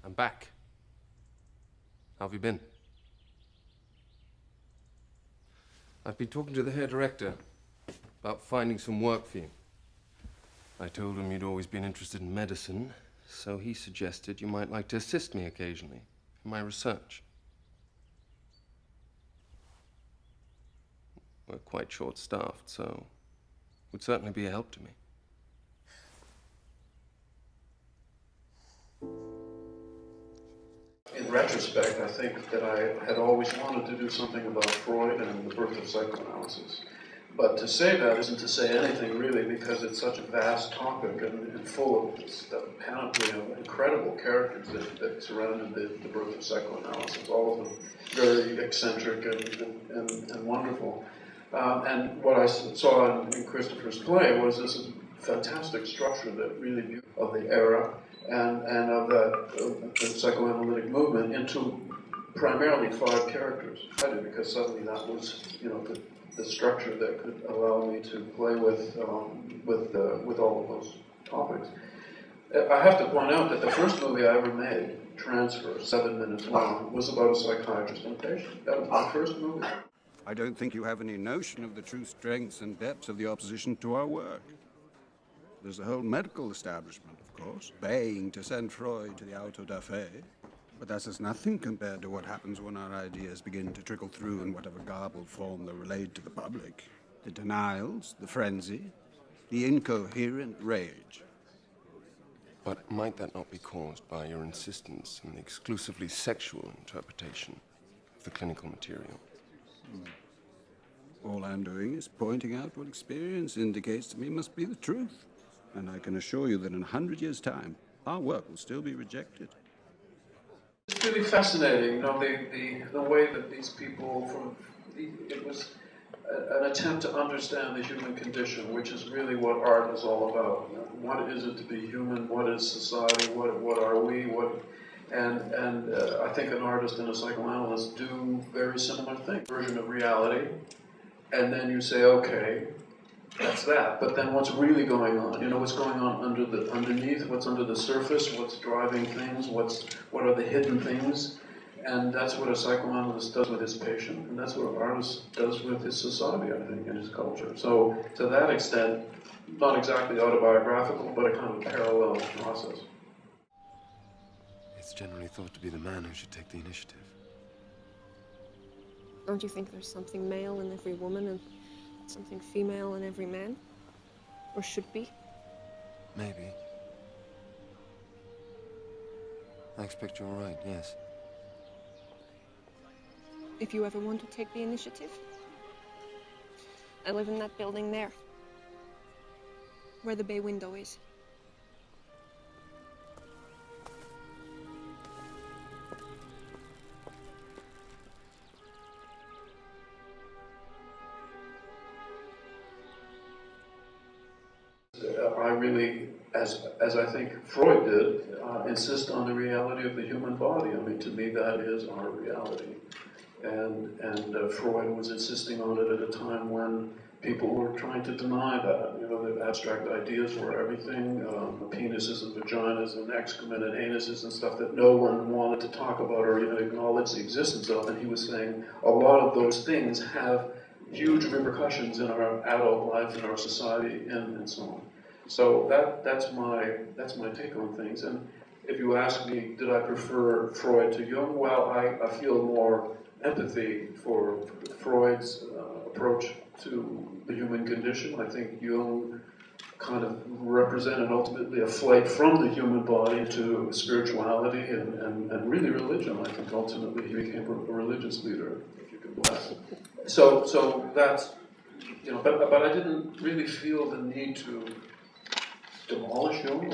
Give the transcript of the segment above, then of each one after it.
I'm back. How have you been? I've been talking to the hair director about finding some work for you. I told him you'd always been interested in medicine, so he suggested you might like to assist me occasionally in my research. We're quite short-staffed, so it would certainly be a help to me. In retrospect, I think that I had always wanted to do something about Freud and the birth of psychoanalysis. But to say that isn't to say anything really, because it's such a vast topic and full of this panoply of incredible characters that surrounded the birth of psychoanalysis, all of them very eccentric and wonderful. And what I saw in Christopher's play was this fantastic structure that really viewed of the era and of the psychoanalytic movement into primarily 5 characters. Because suddenly that was, the structure that could allow me to play with all of those topics. I have to point out that the first movie I ever made, Transfer, 7 minutes long, was about a psychiatrist and a patient. That was my first movie. I don't think you have any notion of the true strengths and depths of the opposition to our work. There's the whole medical establishment, of course, baying to send Freud to the auto da fe. But that's as nothing compared to what happens when our ideas begin to trickle through in whatever garbled form they're relayed to the public. The denials, the frenzy, the incoherent rage. But might that not be caused by your insistence on the exclusively sexual interpretation of the clinical material? All I'm doing is pointing out what experience indicates to me must be the truth. And I can assure you that in 100 years' time, our work will still be rejected. It's really fascinating, the way that these people, it was an attempt to understand the human condition, which is really what art is all about. What is it to be human? What is society? What are we? And I think an artist and a psychoanalyst do very similar things. Version of reality, and then you say, okay, that's that. But then what's really going on? What's going on underneath? What's under the surface? What's driving things? What are the hidden things? And that's what a psychoanalyst does with his patient, and that's what an artist does with his society, I think, and his culture. So to that extent, not exactly autobiographical, but a kind of parallel process. It's generally thought to be the man who should take the initiative. Don't you think there's something male in every woman and something female in every man? Or should be? Maybe. I expect you're right, yes. If you ever want to take the initiative, I live in that building there, where the bay window is. I really, as I think Freud did, insist on the reality of the human body. I mean, to me, that is our reality. And Freud was insisting on it at a time when people were trying to deny that. The abstract ideas were everything, penises and vaginas and excrement and anuses and stuff that no one wanted to talk about or even acknowledge the existence of. And he was saying a lot of those things have huge repercussions in our adult life, in our society, and so on. So that's my take on things. And if you ask me, did I prefer Freud to Jung? Well, I feel more empathy for Freud's approach to the human condition. I think Jung kind of represented ultimately a flight from the human body to spirituality and really religion. I think ultimately he became a religious leader, if you can bless. So that's, but I didn't really feel the need to demolish Jung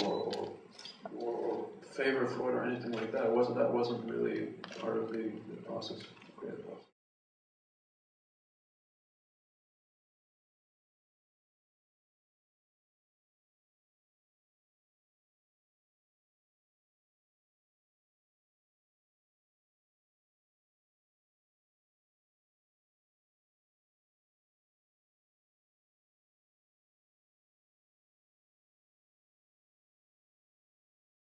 or favor Freud or anything like that. That wasn't really part of the process.